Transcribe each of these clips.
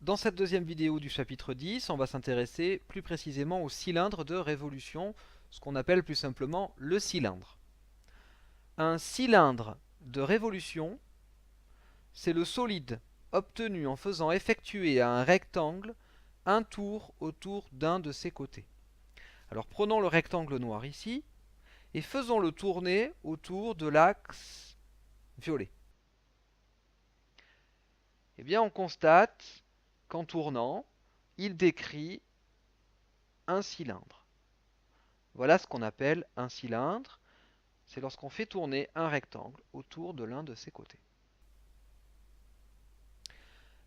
Dans cette deuxième vidéo du chapitre 10, on va s'intéresser plus précisément au cylindre de révolution, ce qu'on appelle plus simplement le cylindre. Un cylindre de révolution, c'est le solide obtenu en faisant effectuer à un rectangle un tour autour d'un de ses côtés. Alors prenons le rectangle noir ici et faisons-le tourner autour de l'axe violet. Eh bien, on constate qu'en tournant, il décrit un cylindre. Voilà ce qu'on appelle un cylindre. C'est lorsqu'on fait tourner un rectangle autour de l'un de ses côtés.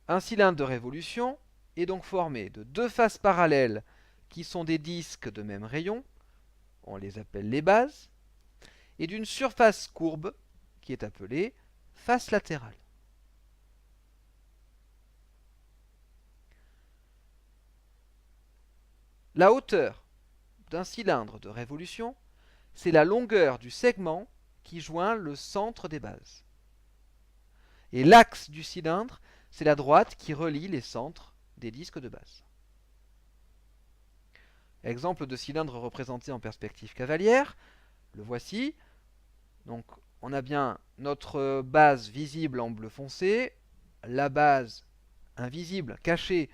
Un cylindre de révolution est donc formé de deux faces parallèles qui sont des disques de même rayon, on les appelle les bases, et d'une surface courbe qui est appelée face latérale. La hauteur d'un cylindre de révolution, c'est la longueur du segment qui joint le centre des bases. Et l'axe du cylindre, c'est la droite qui relie les centres des disques de base. Exemple de cylindre représenté en perspective cavalière, le voici. Donc on a bien notre base visible en bleu foncé, la base invisible, cachée,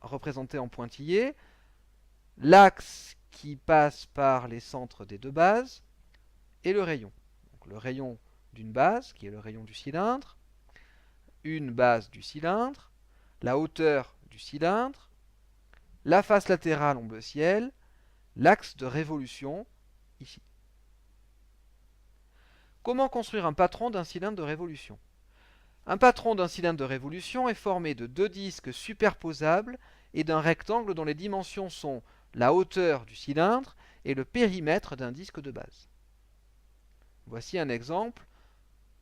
représentée en pointillé, l'axe qui passe par les centres des deux bases, et le rayon. Donc le rayon d'une base, qui est le rayon du cylindre, une base du cylindre, la hauteur du cylindre, la face latérale en bleu ciel, l'axe de révolution, ici. Comment construire un patron d'un cylindre de révolution? Un patron d'un cylindre de révolution est formé de deux disques superposables et d'un rectangle dont les dimensions sont la hauteur du cylindre et le périmètre d'un disque de base. Voici un exemple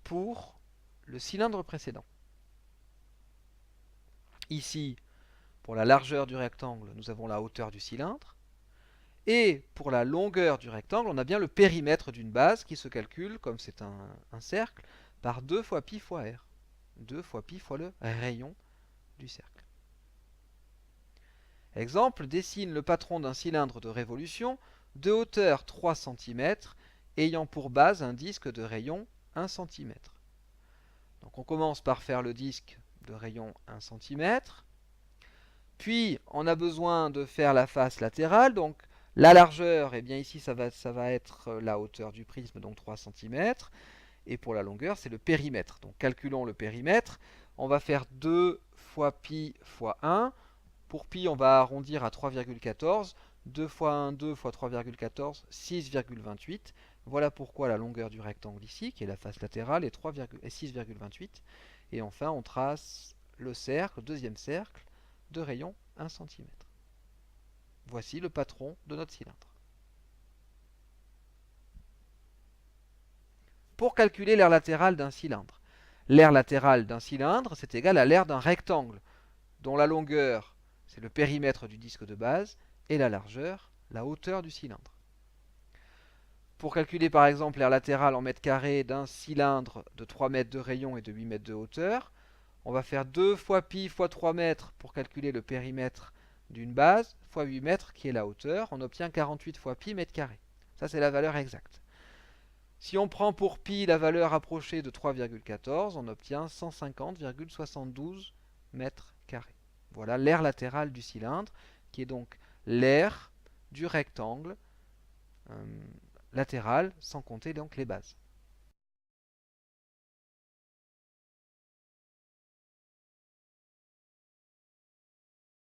pour le cylindre précédent. Ici, pour la largeur du rectangle, nous avons la hauteur du cylindre. Et pour la longueur du rectangle, on a bien le périmètre d'une base qui se calcule, comme c'est un cercle, par 2 fois pi fois r. 2 fois pi fois le rayon du cercle. Exemple, dessine le patron d'un cylindre de révolution de hauteur 3 cm ayant pour base un disque de rayon 1 cm. Donc on commence par faire le disque de rayon 1 cm. Puis on a besoin de faire la face latérale. Donc la largeur, eh bien ici ça va être la hauteur du prisme, donc 3 cm. Et pour la longueur, c'est le périmètre. Donc calculons le périmètre. On va faire 2 fois pi fois 1. Pour pi, on va arrondir à 3,14. 2 fois 1, 2 fois 3,14, 6,28. Voilà pourquoi la longueur du rectangle ici, qui est la face latérale, est 6,28. Et enfin, on trace le cercle, deuxième cercle, de rayon 1 cm. Voici le patron de notre cylindre. Pour calculer l'aire latérale d'un cylindre. L'aire latérale d'un cylindre, c'est égal à l'aire d'un rectangle, dont la longueur, c'est le périmètre du disque de base, et la largeur, la hauteur du cylindre. Pour calculer par exemple l'aire latérale en mètres carrés d'un cylindre de 3 mètres de rayon et de 8 mètres de hauteur, on va faire 2 fois pi fois 3 mètres pour calculer le périmètre d'une base, fois 8 mètres qui est la hauteur. On obtient 48 fois pi mètres carrés. Ça, c'est la valeur exacte. Si on prend pour pi la valeur approchée de 3,14, on obtient 150,72 mètres carrés. Voilà l'aire latérale du cylindre, qui est donc l'aire du rectangle latéral, sans compter donc les bases.